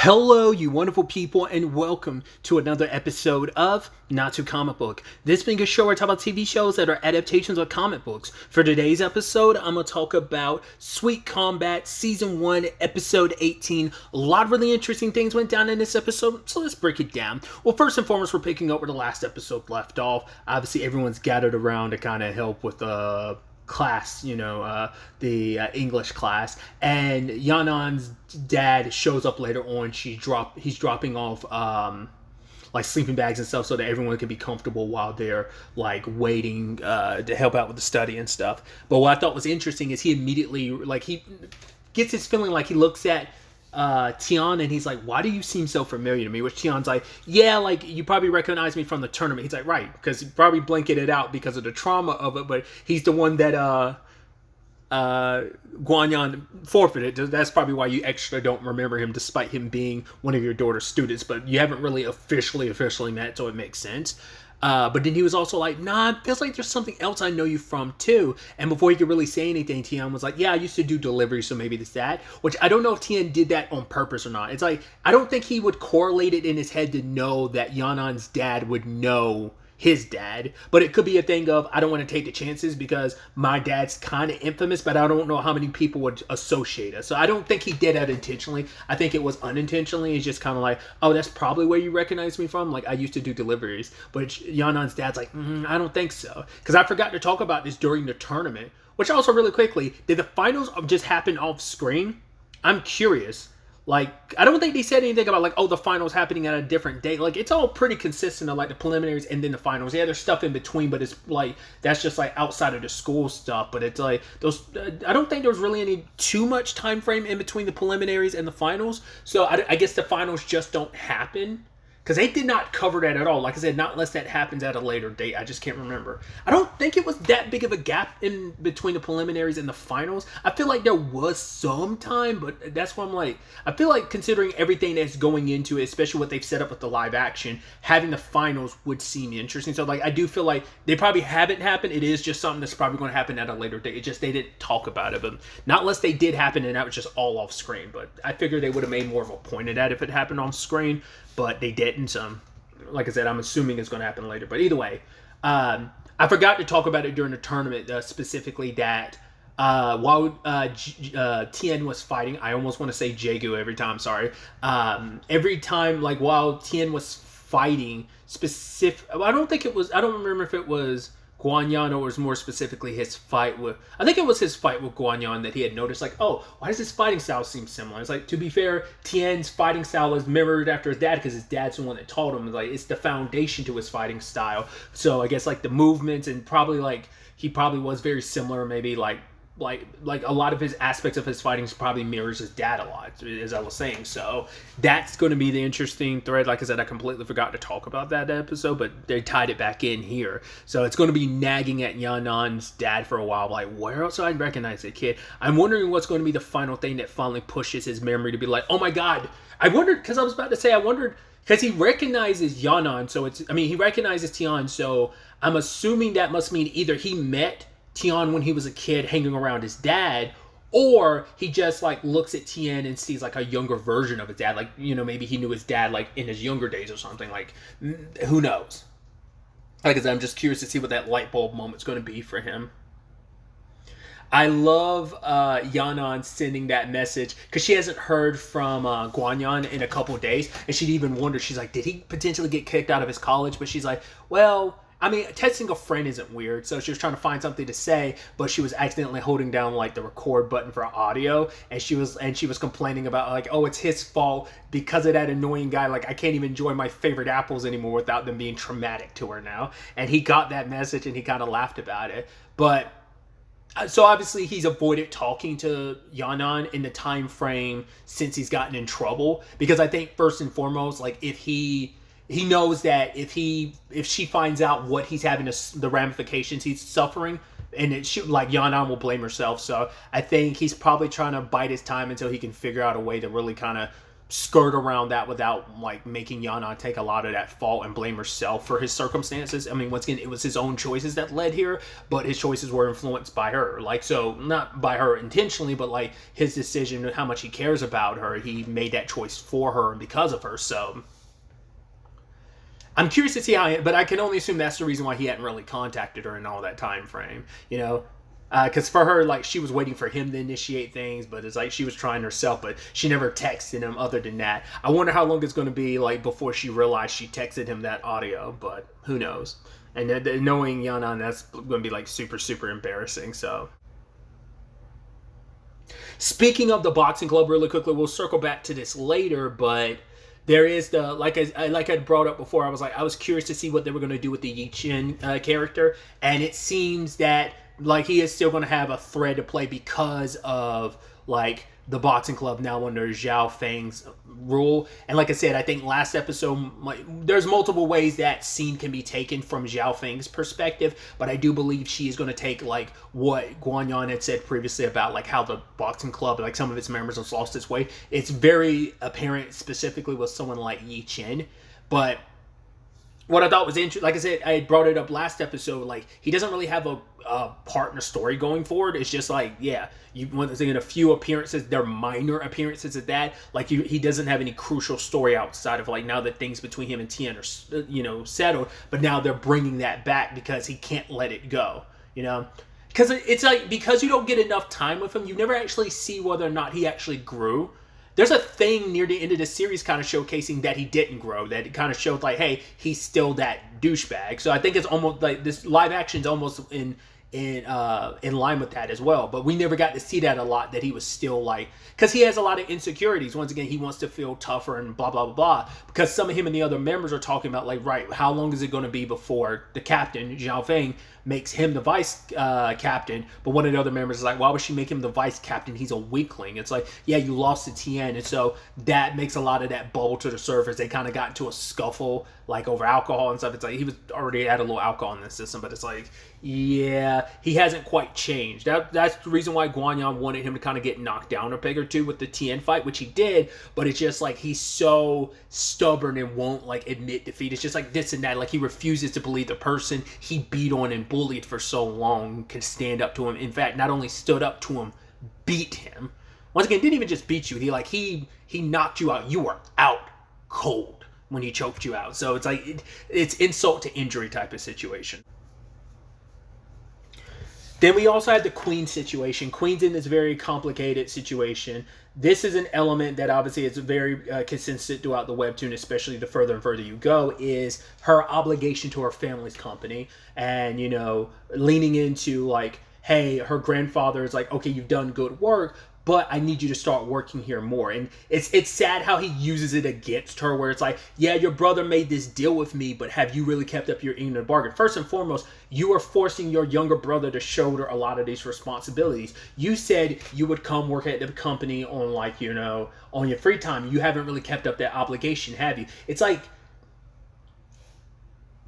Hello, you wonderful people, and welcome to another episode of Not Too Comic Book. This being a show where I talk about TV shows that are adaptations of comic books. For today's episode, I'm going to talk about Sweet Combat Season 1, Episode 18. A lot of really interesting things went down in this episode, so let's break it down. Well, first and foremost, we're picking up where the last episode left off. Obviously, everyone's gathered around to kind of help with class, the English class, and Yanan's dad shows up later on. He's dropping off like sleeping bags and stuff so that everyone can be comfortable while they're like waiting to help out with the study and stuff. But what I thought was interesting is he immediately he gets his feeling, like he looks at Tian and he's like, why do you seem so familiar to me? Which Tian's like, yeah, like you probably recognize me from the tournament. He's like, right, because he probably blanketed it out because of the trauma of it, but he's the one that Guanyan forfeited. That's probably why you extra don't remember him, despite him being one of your daughter's students, but you haven't really officially met, so it makes sense. But then he was also like, nah, it feels like there's something else I know you from too. And before he could really say anything, Tian was like, yeah, I used to do delivery, so maybe it's that. Which I don't know if Tian did that on purpose or not. It's like, I don't think he would correlate it in his head to know that Yanan's dad would know his dad, but it could be a thing of, I don't want to take the chances because my dad's kind of infamous, but I don't know how many people would associate us. So I don't think he did that intentionally. I think it was unintentionally. It's just kind of like, oh, that's probably where you recognize me from. Like, I used to do deliveries. But Yanan's dad's like, I don't think so. Because I forgot to talk about this during the tournament. Which also, really quickly, did the finals just happen off screen? I'm curious. Like, I don't think they said anything about, like, oh, the finals happening at a different date. Like, it's all pretty consistent of, like, the preliminaries and then the finals. Yeah, there's stuff in between, but it's, like, that's just, like, outside of the school stuff. But it's, like, those, I don't think there was really any too much time frame in between the preliminaries and the finals. So, I guess the finals just don't happen. Because they did not cover that at all. Like I said, not unless that happens at a later date. I just can't remember. I don't think it was that big of a gap in between the preliminaries and the finals. I feel like there was some time, but that's why I'm like, I feel like considering everything that's going into it, especially what they've set up with the live action, having the finals would seem interesting. So, like, I do feel like they probably haven't happened. It is just something that's probably going to happen at a later date. It just, they didn't talk about it. But not unless they did happen and that was just all off screen. But I figured they would have made more of a point of that if it happened on screen. But they didn't. So, like I said, I'm assuming it's going to happen later. But either way, I forgot to talk about it during the tournament, specifically that while Tien was fighting, I almost want to say Jaegu every time, sorry. Every time, like, while Tien was fighting, I don't remember if it was Guanyan or was more specifically his fight with, I think it was his fight with Guanyan that he had noticed, like, oh, why does his fighting style seem similar? It's like, to be fair, Tien's fighting style is mirrored after his dad because his dad's the one that taught him. Like, it's the foundation to his fighting style. So I guess, like, the movements and probably, like, he probably was very similar, maybe, like a lot of his aspects of his fighting probably mirrors his dad a lot, as I was saying. So that's going to be the interesting thread. Like I said, I completely forgot to talk about that episode, but they tied it back in here. So it's going to be nagging at Yanan's dad for a while. Like, where else do I recognize that kid? I'm wondering what's going to be the final thing that finally pushes his memory to be like, oh my God. I wondered, because I was about to say, because he recognizes Yanan, so he recognizes Tian, so I'm assuming that must mean either he met Tian when he was a kid hanging around his dad, or he just, like, looks at Tian and sees, like, a younger version of his dad. Like, maybe he knew his dad, like, in his younger days or something. Like, who knows? Like I said, I'm just curious to see what that light bulb moment's going to be for him. I love Yanan sending that message because she hasn't heard from Guanyan in a couple days, and she'd even wondered, she's like, did he potentially get kicked out of his college? But she's like, well, I mean, texting a friend isn't weird, so she was trying to find something to say, but she was accidentally holding down, like, the record button for audio, and she was complaining about, like, oh, it's his fault because of that annoying guy. Like, I can't even enjoy my favorite apples anymore without them being traumatic to her now. And he got that message, and he kind of laughed about it. But so obviously he's avoided talking to Yanan in the time frame since he's gotten in trouble, because I think first and foremost, like, if he knows that if she finds out what he's having, the ramifications he's suffering, and Yanan will blame herself. So I think he's probably trying to bide his time until he can figure out a way to really kind of skirt around that without like making Yana take a lot of that fault and blame herself for his circumstances. I mean, once again, it was his own choices that led here, but his choices were influenced by her. Like, so not by her intentionally, but like his decision, how much he cares about her, he made that choice for her and because of her. So I'm curious to see how, but I can only assume that's the reason why he hadn't really contacted her in all that time frame, you know? Because for her, like, she was waiting for him to initiate things, but it's like she was trying herself, but she never texted him other than that. I wonder how long it's going to be, like, before she realized she texted him that audio, but who knows? And knowing Yana, that's going to be, like, super, super embarrassing, so. Speaking of the boxing club, really quickly, we'll circle back to this later, but there is the, like I brought up before, I was curious to see what they were going to do with the Yi Chen character, and it seems that like he is still going to have a thread to play because of like the boxing club now under Zhao Feng's rule. And like I said, I think last episode, there's multiple ways that scene can be taken from Zhao Feng's perspective, but I do believe she is going to take like what Guan Yan had said previously about like how the boxing club, like some of its members have lost its way. It's very apparent specifically with someone like Yi Chen, but what I thought was interesting, like I said, I brought it up last episode, like, he doesn't really have a partner story going forward. It's just like, yeah, you want to in a few appearances, they're minor appearances at that. Like, he doesn't have any crucial story outside of, like, now that things between him and Tien are, you know, settled, but now they're bringing that back because he can't let it go, you know? Because it's like, because you don't get enough time with him, you never actually see whether or not he actually grew. There's a thing near the end of the series kind of showcasing that he didn't grow, that it kind of showed like, hey, he's still that douchebag. So I think it's almost like this live action's almost in line with that as well. But we never got to see that a lot, that he was still like, because he has a lot of insecurities. Once again, he wants to feel tougher and blah, blah, blah, blah. Because some of him and the other members are talking about like, right, how long is it going to be before the captain, Zhao Feng, makes him the vice captain? But one of the other members is like, why would she make him the vice captain? He's a weakling. It's like, yeah, you lost to Tien. And so that makes a lot of that bubble to the surface. They kind of got into a scuffle like over alcohol and stuff. It's like he was already had a little alcohol in the system, but it's like, yeah, he hasn't quite changed. That's the reason why Guan Yan wanted him to kind of get knocked down a peg or two with the Tien fight, which he did, but it's just like he's so stubborn and won't like admit defeat. It's just like this and that. Like he refuses to believe the person he beat on and bullied for so long can stand up to him. In fact, not only stood up to him, beat him. Once again, didn't even just beat you. He knocked you out. You were out cold when he choked you out. So it's like it's insult to injury type of situation. Then we also had the Queen situation. Queen's in this very complicated situation. This is an element that obviously is very consistent throughout the webtoon, especially the further and further you go, is her obligation to her family's company. And, you know, leaning into like, hey, her grandfather is like, okay, you've done good work, but I need you to start working here more. And it's sad how he uses it against her, where it's like, yeah, your brother made this deal with me, but have you really kept up your end of the bargain? First and foremost, you are forcing your younger brother to shoulder a lot of these responsibilities. You said you would come work at the company on like, you know, on your free time. You haven't really kept up that obligation, have you? It's like,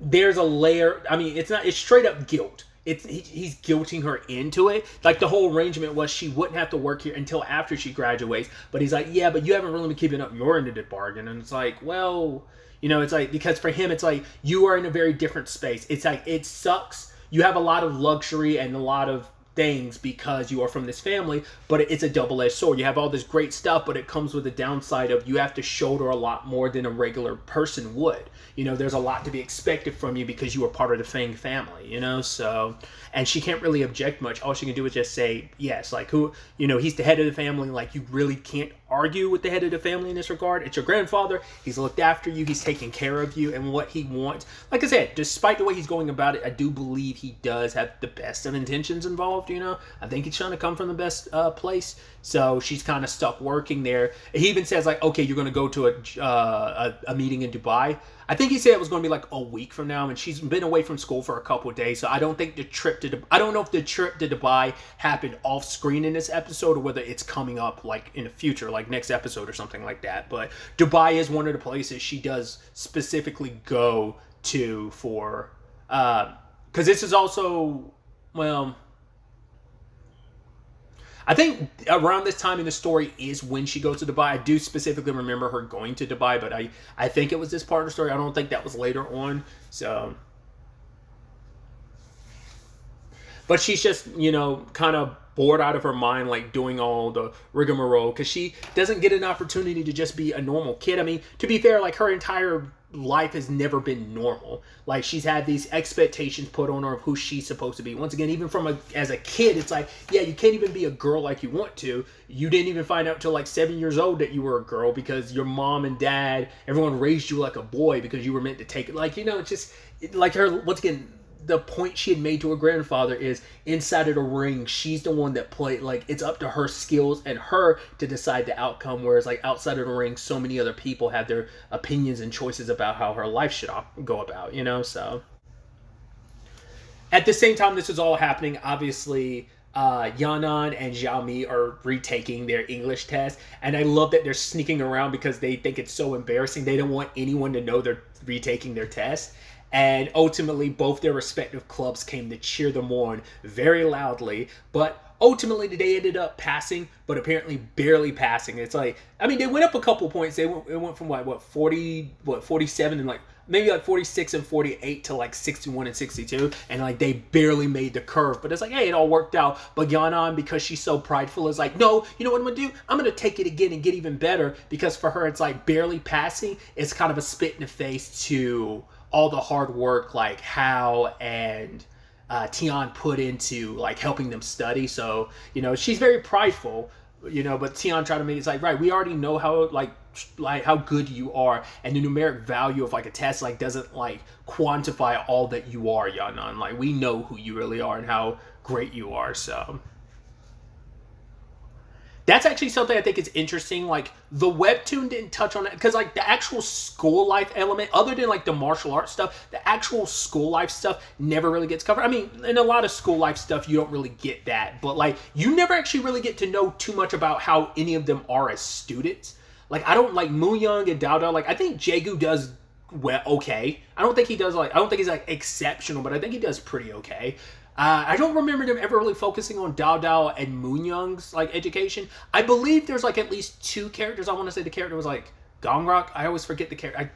there's a layer, I mean, it's straight up guilt. He's guilting her into it. Like the whole arrangement was she wouldn't have to work here until after she graduates. But he's like, yeah, but you haven't really been keeping up your end of the bargain. And it's like, well, you know, it's like, because for him, it's like, you are in a very different space. It's like, it sucks. You have a lot of luxury and a lot of things because you are from this family, but it's a double-edged sword. You have all this great stuff, but it comes with the downside of you have to shoulder a lot more than a regular person would. You know, there's a lot to be expected from you because you are part of the Fang family, you know? So, and she can't really object much. All she can do is just say, yes, like who, you know, he's the head of the family. Like you really can't argue with the head of the family in this regard. It's your grandfather. He's looked after you. He's taking care of you and what he wants. Like I said, despite the way he's going about it, I do believe he does have the best of intentions involved, you know? I think he's trying to come from the best place. So she's kind of stuck working there. He even says like, okay, you're going to go to a meeting in Dubai. I think he said it was going to be like a week from now, and she's been away from school for a couple of days, so I don't think I don't know if the trip to Dubai happened off screen in this episode or whether it's coming up like in the future, like next episode or something like that. But Dubai is one of the places she does specifically go to for, because this is also, well, I think around this time in the story is when she goes to Dubai. I do specifically remember her going to Dubai, but I think it was this part of the story. I don't think that was later on. So, but she's just, kind of bored out of her mind, like doing all the rigmarole, because she doesn't get an opportunity to just be a normal kid. I mean, to be fair, like her entire life has never been normal. Like she's had these expectations put on her of who she's supposed to be. Once again, even as a kid, it's like, yeah, you can't even be a girl like you want to. You didn't even find out till like 7 years old that you were a girl, because your mom and dad, everyone raised you like a boy because you were meant to take it. Like, it's just like her, once again, the point she had made to her grandfather is, inside of the ring, she's the one that played, like, it's up to her skills and her to decide the outcome, whereas like outside of the ring, so many other people have their opinions and choices about how her life should go about, so at the same time this is all happening, obviously Yanan and Xiaomi are retaking their English test, and I love that they're sneaking around because they think it's so embarrassing. They don't want anyone to know they're retaking their test. And ultimately, both their respective clubs came to cheer them on very loudly. But ultimately, they ended up passing, but apparently barely passing. It's like, I mean, they went up a couple points. It went from like, 47 and like, maybe like 46 and 48 to like 61 and 62. And like, they barely made the curve. But it's like, hey, it all worked out. But Yanan, because she's so prideful, is like, no, you know what I'm going to do? I'm going to take it again and get even better. Because for her, it's like barely passing. It's kind of a spit in the face to all the hard work like Hao and Tian put into like helping them study. So, she's very prideful, but Tian tried to make it like, right, we already know how like how good you are, and the numeric value of like a test like doesn't like quantify all that you are, Yanan. Like, we know who you really are and how great you are. So that's actually something I think is interesting. Like, the webtoon didn't touch on that, because like the actual school life element, other than like the martial arts stuff, the actual school life stuff never really gets covered. I mean, in a lot of school life stuff, you don't really get that, but like you never actually really get to know too much about how any of them are as students. Like, I don't like Moonyoung and Dao Dao. Like, I think Jaegu does well, okay. I don't think he's like exceptional, but I think he does pretty okay. I don't remember them ever really focusing on Dao Dao and Moonyoung's like education. I believe there's like at least two characters. I want to say the character was like Gongrok. I always forget the character.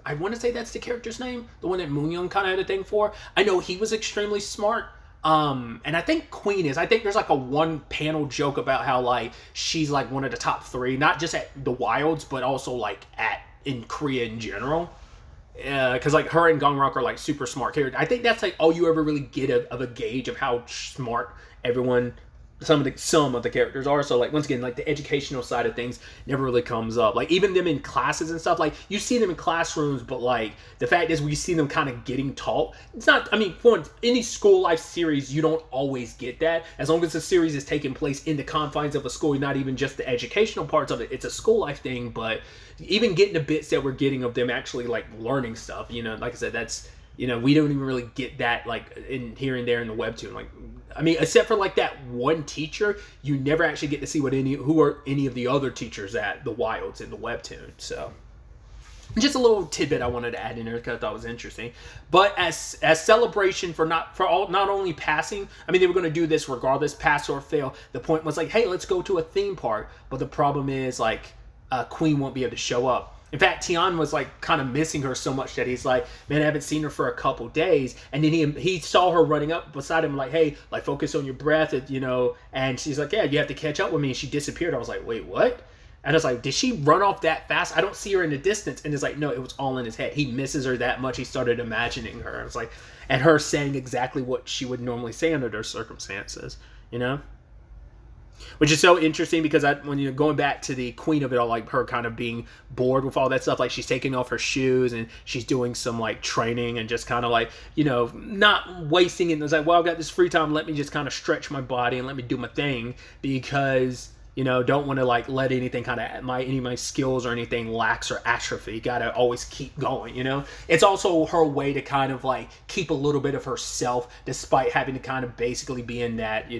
I want to say that's the character's name, the one that Moonyoung kind of had a thing for. I know he was extremely smart. And I think Queen is. I think there's like a one panel joke about how like she's like one of the top 3, not just at the Wilds, but also like in Korea in general. Because like her and Gongrok are like super smart characters. I think that's like all you ever really get of a gauge of how smart some of the characters are. So like, once again, like the educational side of things never really comes up. Like, even them in classes and stuff, like you see them in classrooms, but like the fact is we see them kind of getting taught. It's not, I mean, for any school life series, you don't always get that. As long as the series is taking place in the confines of a school, not even just the educational parts of it, it's a school life thing. But even getting the bits that we're getting of them actually like learning stuff, like I said, that's, we don't even really get that like in here and there in the webtoon. Like, I mean, except for like that one teacher, you never actually get to see who are any of the other teachers at the Wilds in the webtoon. So just a little tidbit I wanted to add in there because I thought it was interesting. But as celebration for not only passing, I mean, they were going to do this regardless, pass or fail. The point was like, hey, let's go to a theme park. But the problem is like Queen won't be able to show up. In fact, Tian was like kind of missing her so much that he's like, man, I haven't seen her for a couple days. And then he saw her running up beside him like, hey, like focus on your breath, and she's like, yeah, you have to catch up with me. And she disappeared. I was like, wait, what? And I was like, did she run off that fast? I don't see her in the distance. And it's like, no, it was all in his head. He misses her that much. He started imagining her. It's like, and her saying exactly what she would normally say under those circumstances, Which is so interesting because when you're going back to the queen of it all, like her kind of being bored with all that stuff, like she's taking off her shoes and she's doing some like training and just kind of like, not wasting it. And it's like, well, I've got this free time. Let me just kind of stretch my body and let me do my thing because, don't want to like let anything kind of any of my skills or anything lax or atrophy. Got to always keep going, It's also her way to kind of like keep a little bit of herself despite having to kind of basically be in that,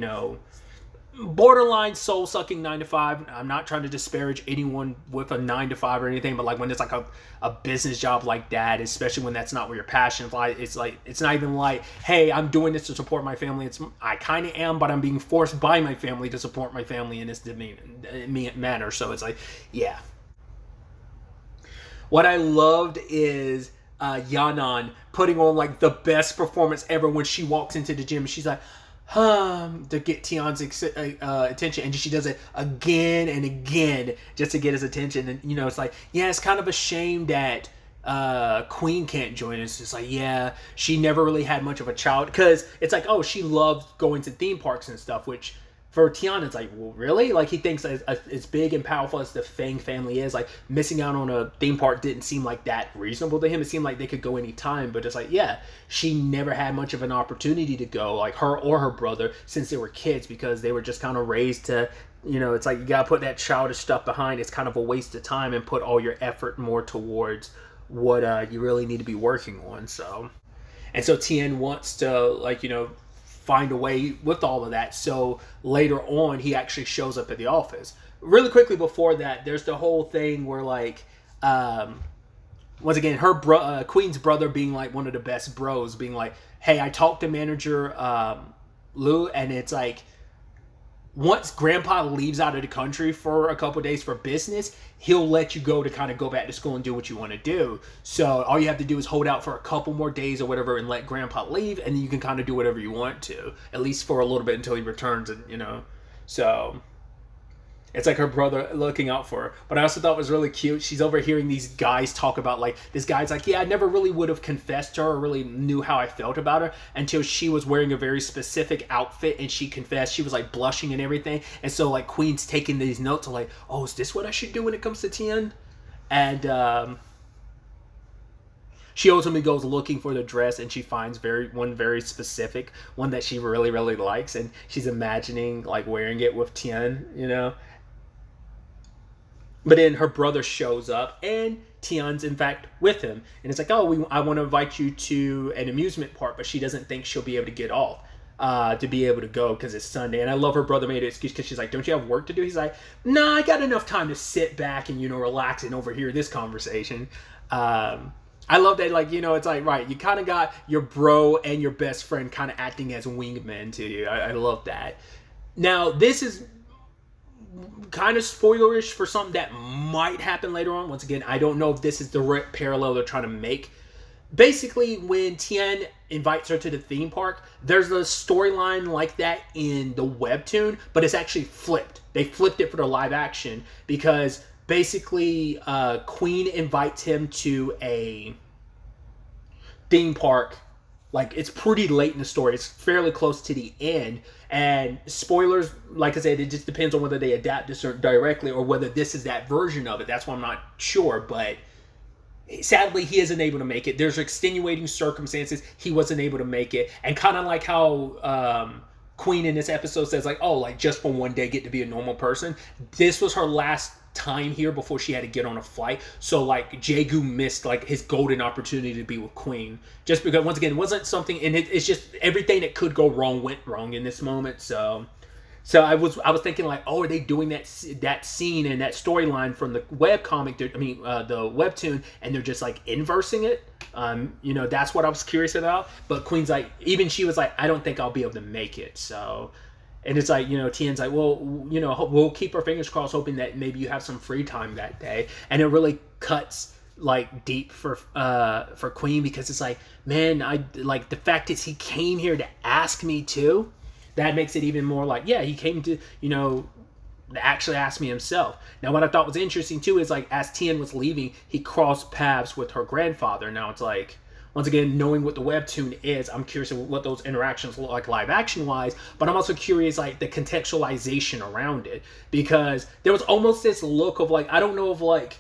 borderline soul sucking 9 to 5. I'm not trying to disparage anyone with a 9 to 5 or anything, but like when it's like a business job like that, especially when that's not where your passion lies, it's like it's not even like, hey, I'm doing this to support my family. It's I kind of am, but I'm being forced by my family to support my family in this manner. So it's like, yeah. What I loved is Yanan putting on like the best performance ever when she walks into the gym. She's like, to get Tian's attention, and she does it again and again just to get his attention. And you know, it's like, yeah, it's kind of a shame that Queen can't join us. It's like, yeah, she never really had much of a child, because it's like, oh, she loved going to theme parks and stuff, which for Tian, it's like, well, really? Like, he thinks as big and powerful as the Fang family is, like, missing out on a theme park didn't seem like that reasonable to him. It seemed like they could go any time, but it's like, yeah, she never had much of an opportunity to go, like, her or her brother, since they were kids, because they were just kind of raised to, you know, it's like, you gotta put that childish stuff behind. It's kind of a waste of time, and put all your effort more towards what you really need to be working on. So, and so Tien wants to, like, you know, find a way with all of that. So later on, he actually shows up at the office. Really quickly before that, there's the whole thing where, like, once again, her Queen's brother being like one of the best bros, being like, hey, I talked to manager Lou, and it's like, once Grandpa leaves out of the country for a couple of days for business, he'll let you go to kind of go back to school and do what you want to do. So all you have to do is hold out for a couple more days or whatever and let Grandpa leave, and then you can kind of do whatever you want to, at least for a little bit until he returns. And, you know, so it's like her brother looking out for her. But I also thought it was really cute. She's overhearing these guys talk about, like, this guy's like, yeah, I never really would have confessed to her or really knew how I felt about her until she was wearing a very specific outfit and she confessed. She was like blushing and everything. And so, like, Queen's taking these notes of like, oh, is this what I should do when it comes to Tien? And she ultimately goes looking for the dress, and she finds one very specific one that she really, really likes. And she's imagining, like, wearing it with Tien, you know? But then her brother shows up, and Tian's in fact with him, and it's like, oh, I want to invite you to an amusement park, but she doesn't think she'll be able to get off to be able to go because it's Sunday. And I love her brother made an excuse, because she's like, don't you have work to do? He's like, nah, I got enough time to sit back and, you know, relax and overhear this conversation. I love that, like, you know, it's like, right, you kind of got your bro and your best friend kind of acting as wingmen to you. I love that. Now, this is kind of spoilerish for something that might happen later on. Once again, I don't know if this is the direct parallel they're trying to make. Basically, when Tien invites her to the theme park, there's a storyline like that in the webtoon, but it's actually flipped. They flipped it for the live action, because basically Queen invites him to a theme park. Like, it's pretty late in the story. It's fairly close to the end. And spoilers, like I said, it just depends on whether they adapt this directly or whether this is that version of it. That's why I'm not sure. But sadly, he isn't able to make it. There's extenuating circumstances. He wasn't able to make it. And kind of like how Queen in this episode says, like, oh, like, just for one day, get to be a normal person. This was her last time here before she had to get on a flight. So, like, Jaegu missed, like, his golden opportunity to be with Queen, just because, once again, it wasn't something, and it's just everything that could go wrong went wrong in this moment. So I was thinking, like, oh, are they doing that scene and that storyline from the webcomic, the webtoon, and they're just like inversing it? You know, that's what I was curious about. But Queen's like, even she was like, I don't think I'll be able to make it. So, and it's like, you know, Tien's like, well, you know, we'll keep our fingers crossed, hoping that maybe you have some free time that day. And it really cuts, like, deep for Queen, because it's like, man, I like the fact is he came here to ask me too. That makes it even more like, yeah, he came to, you know, actually ask me himself. Now, what I thought was interesting too is, like, as Tien was leaving, he crossed paths with her grandfather. Now it's like, once again, knowing what the webtoon is, I'm curious what those interactions look like live action wise, but I'm also curious, like, the contextualization around it, because there was almost this look of, like, I don't know if, like,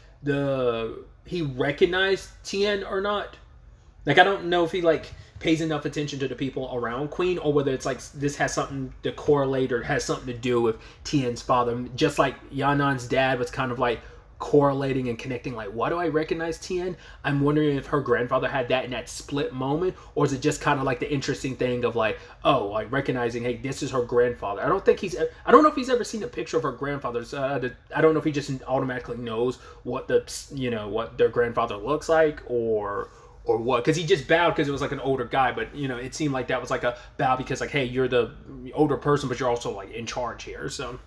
he recognized Tien or not. Like, I don't know if he, like, pays enough attention to the people around Queen, or whether it's like this has something to correlate or has something to do with Tien's father. Just like Yanan's dad was kind of like correlating and connecting, like, why do I recognize Tien? I'm wondering if her grandfather had that in that split moment, or is it just kind of like the interesting thing of like, oh, like recognizing, hey, this is her grandfather. I don't know if he's ever seen a picture of her grandfather's. I don't know if he just automatically knows what what their grandfather looks like, or what, because he just bowed because it was like an older guy, but it seemed like that was like a bow because like, hey, you're the older person, but you're also like in charge here. So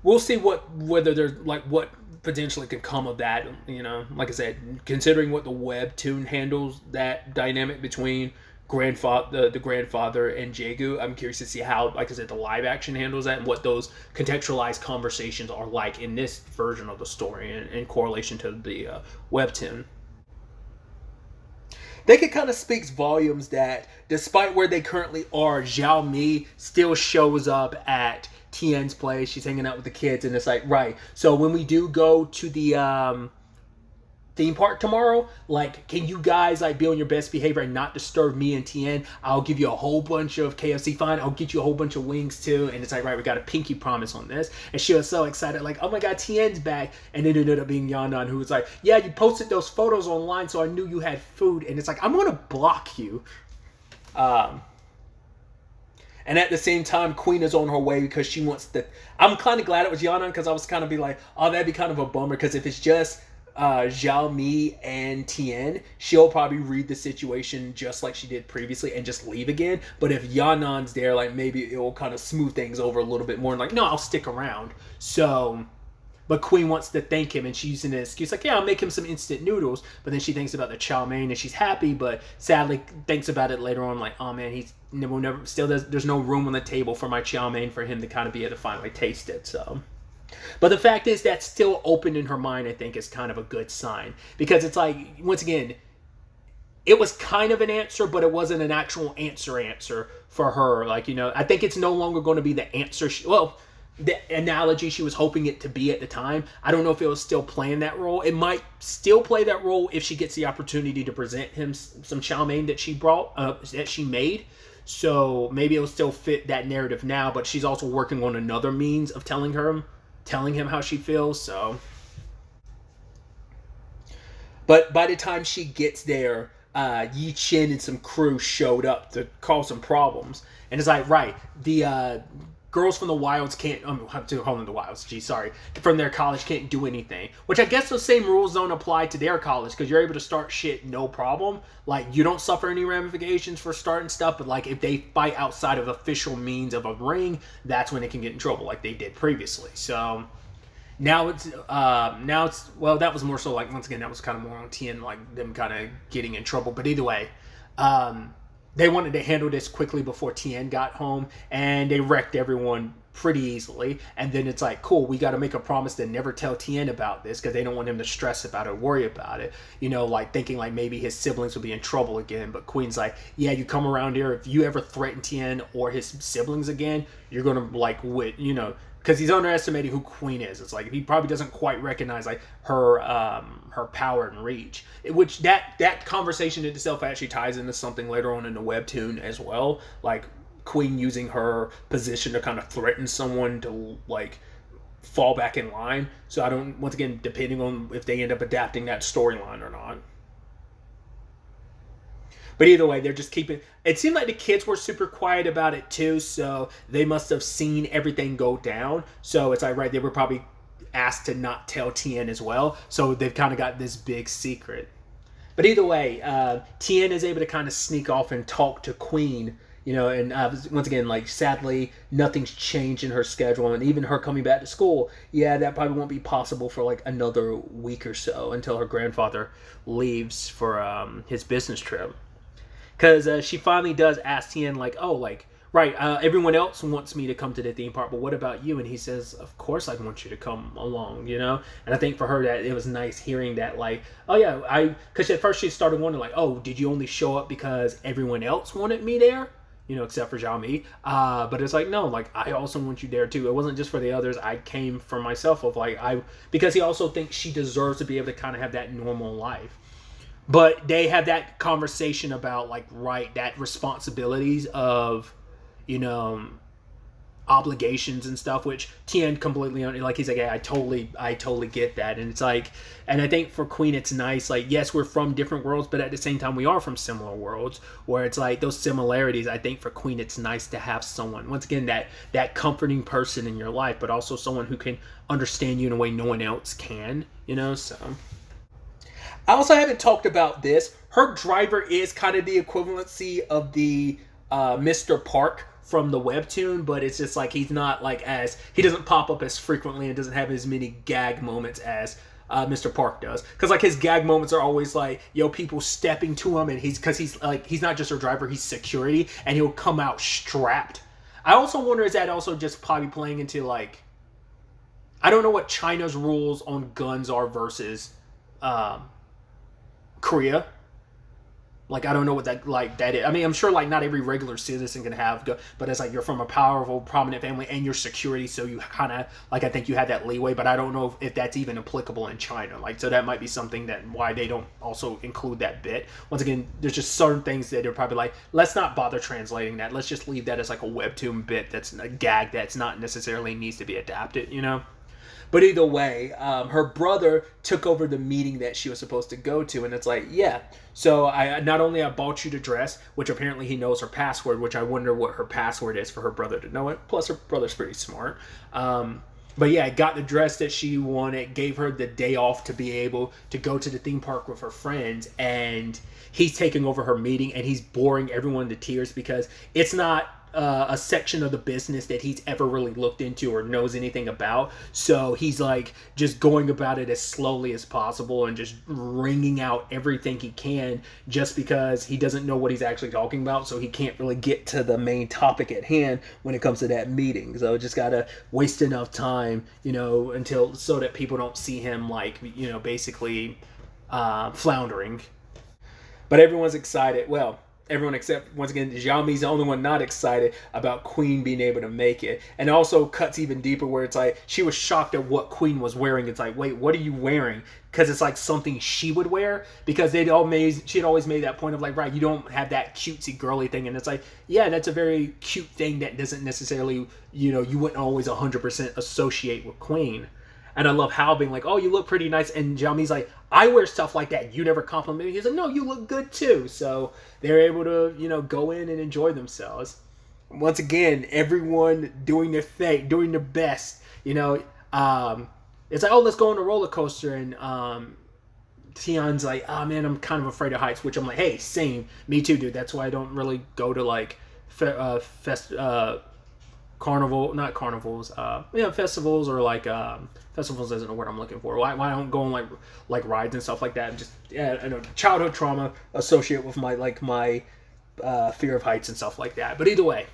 we'll see whether there's like what potentially could come of that. Like I said, considering what the webtoon handles that dynamic between the grandfather and Jaegu, I'm curious to see how, like I said, the live action handles that and what those contextualized conversations are like in this version of the story in correlation to the webtoon. I think it kind of speaks volumes that despite where they currently are, Xiao Mi still shows up at Tien's place. She's hanging out with the kids, and it's like, right, so when we do go to the theme park tomorrow, like, can you guys like be on your best behavior and not disturb me and Tien? I'll give you a whole bunch of KFC. Fine, I'll get you a whole bunch of wings too. And it's like, right, we got a pinky promise on this. And she was so excited, like, oh my god, Tien's back. And then it ended up being Yanan, who was like, yeah, you posted those photos online, so I knew you had food. And it's like, I'm gonna block you. And at the same time, Queen is on her way because she wants to. I'm kind of glad it was Yanan, because I was kind of be like, oh, that'd be kind of a bummer, because if it's just Xiao Mi and Tien, she'll probably read the situation just like she did previously and just leave again. But if Yanan's there, like, maybe it will kind of smooth things over a little bit more and like, no, I'll stick around. So, but Queen wants to thank him, and she's using an excuse like, yeah, I'll make him some instant noodles. But then she thinks about the chow mein and she's happy, but sadly thinks about it later on, like, oh man, there's no room on the table for my chow mein for him to kind of be able to finally taste it. So, but the fact is that's still open in her mind, I think, is kind of a good sign, because it's like, once again, it was kind of an answer, but it wasn't an actual answer for her. Like, I think it's no longer going to be the answer. The analogy she was hoping it to be at the time. I don't know if it was still playing that role. It might still play that role if she gets the opportunity to present him some chow mein that she made. So maybe it'll still fit that narrative now, but she's also working on another means of telling him how she feels. So, but by the time she gets there, Yi Chen and some crew showed up to cause some problems, and it's like, right, the girls from the Wilds can't, from their college can't do anything, which I guess those same rules don't apply to their college, because you're able to start shit no problem. Like, you don't suffer any ramifications for starting stuff, but like, if they fight outside of official means of a ring, that's when they can get in trouble, like they did previously. So now it's well, that was more so like, once again, that was kind of more on Tien, like them kind of getting in trouble. But either way, they wanted to handle this quickly before Tien got home, and they wrecked everyone pretty easily. And then it's like, cool, we got to make a promise to never tell Tien about this, because they don't want him to stress about it or worry about it. Like thinking like maybe his siblings will be in trouble again. But Queen's like, yeah, you come around here, if you ever threaten Tien or his siblings again, you're going to like, because he's underestimating who Queen is. It's like he probably doesn't quite recognize like her power and reach. Which that conversation in itself actually ties into something later on in the webtoon as well. Like Queen using her position to kind of threaten someone to like fall back in line. So once again, depending on if they end up adapting that storyline or not. But either way, they're just keeping. It seemed like the kids were super quiet about it too, so they must have seen everything go down. So it's like, right, they were probably asked to not tell Tien as well. So they've kind of got this big secret. But either way, Tien is able to kind of sneak off and talk to Queen. And once again, like, sadly, nothing's changed in her schedule, and even her coming back to school, yeah, that probably won't be possible for like another week or so until her grandfather leaves for his business trip. Because she finally does ask Tien, like, oh, like, right, everyone else wants me to come to the theme park, but what about you? And he says, of course I want you to come along, And I think for her that it was nice hearing that, like, oh yeah, because at first she started wondering, like, oh, did you only show up because everyone else wanted me there? Except for Xiao Mi. But it's like, no, like, I also want you there too. It wasn't just for the others. I came for myself of like, because he also thinks she deserves to be able to kind of have that normal life. But they have that conversation about, like, right, that responsibilities of, obligations and stuff, which Tien completely like, he's like, yeah, I totally get that. And it's like, and I think for Queen it's nice, like, yes, we're from different worlds, but at the same time we are from similar worlds, where it's like those similarities. I think for Queen it's nice to have someone, once again, that comforting person in your life, but also someone who can understand you in a way no one else can, so I also haven't talked about this. Her driver is kind of the equivalency of the Mr. Park from the webtoon, but it's just like he's not like he doesn't pop up as frequently and doesn't have as many gag moments as Mr. Park does. Because like his gag moments are always like, people stepping to him, and he's not just her driver, he's security, and he'll come out strapped. I also wonder, is that also just probably playing into like, I don't know what China's rules on guns are versus Korea. Like, I don't know what that is. I mean, I'm sure like not every regular citizen can have, but it's like you're from a powerful, prominent family and you're security, so you kind of like, I think you have that leeway, but I don't know if that's even applicable in China. Like, so that might be something that why they don't also include that bit. Once again, there's just certain things that are probably like, let's not bother translating that. Let's just leave that as like a webtoon bit that's a gag that's not necessarily needs to be adapted, But either way, her brother took over the meeting that she was supposed to go to, and it's like, yeah. So I bought you the dress, which apparently he knows her password, which I wonder what her password is for her brother to know it. Plus, her brother's pretty smart. But yeah, I got the dress that she wanted, gave her the day off to be able to go to the theme park with her friends, and he's taking over her meeting, and he's boring everyone to tears because it's not a section of the business that he's ever really looked into or knows anything about. So he's like just going about it as slowly as possible and just wringing out everything he can, just because he doesn't know what he's actually talking about, so he can't really get to the main topic at hand when it comes to that meeting. So just gotta waste enough time, until so that people don't see him like, basically floundering. But everyone's excited. Well, everyone except, once again, Xiaomi's the only one not excited about Queen being able to make it. And also cuts even deeper where it's like, she was shocked at what Queen was wearing. It's like, wait, what are you wearing? Because it's like something she would wear. Because she had always made that point of like, right, you don't have that cutesy girly thing. And it's like, yeah, that's a very cute thing that doesn't necessarily, you wouldn't always 100% associate with Queen. And I love Hal being like, oh, you look pretty nice. And Xiaomi's like, I wear stuff like that. You never compliment me. He's like, no, you look good too. So they're able to, go in and enjoy themselves. Once again, everyone doing their thing, doing their best. It's like, oh, let's go on a roller coaster. And Tian's like, oh, man, I'm kind of afraid of heights. Which I'm like, hey, same. Me too, dude. That's why I don't really go to like festivals, or like festivals isn't a word I'm looking for. Why I don't go on like rides and stuff like that. Just I know childhood trauma associated with my fear of heights and stuff like that. But either way,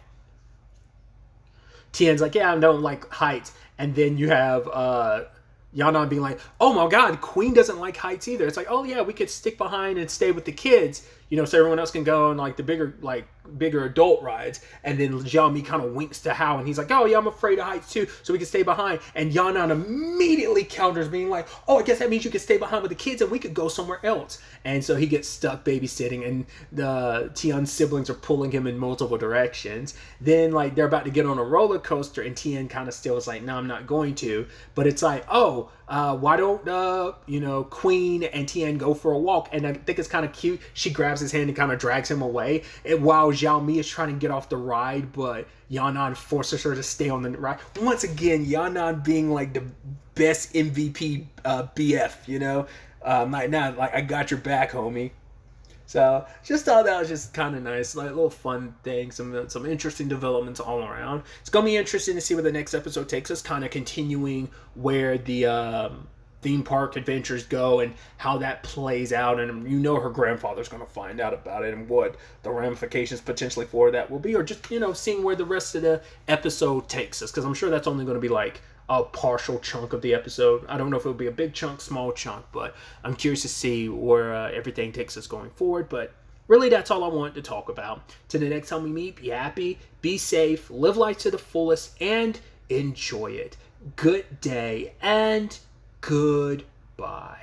Tien's like, yeah, I don't like heights, and then you have Yanan being like, oh my god, Queen doesn't like heights either. It's like, oh yeah, we could stick behind and stay with the kids, so everyone else can go on like the bigger adult rides. And then Xiaomi kind of winks to Hao, and he's like, oh yeah, I'm afraid of heights too, so we can stay behind. And Yanan immediately counters, being like, oh, I guess that means you can stay behind with the kids and we could go somewhere else. And so he gets stuck babysitting, and the Tian's siblings are pulling him in multiple directions. Then like they're about to get on a roller coaster, and Tian kind of still is like, no, I'm not going to. But it's like, oh, why don't Queen and Tian go for a walk? And I think it's kind of cute. She grabs his hand and kind of drags him away, and while Xiaomi is trying to get off the ride, but Yanan forces her to stay on the ride. Once again, Yanan being like the best MVP BF, like I got your back, homie. So just thought that was just kind of nice, like a little fun thing, some interesting developments all around. It's gonna be interesting to see where the next episode takes us, kind of continuing where the theme park adventures go and how that plays out. And her grandfather's gonna find out about it and what the ramifications potentially for that will be, or just seeing where the rest of the episode takes us, because I'm sure that's only going to be like a partial chunk of the episode. I don't know if it'll be a big chunk, small chunk, but I'm curious to see where everything takes us going forward. But really, that's all I wanted to talk about. Till the next time we meet, be happy, be safe, live life to the fullest, and enjoy it. Good day and goodbye.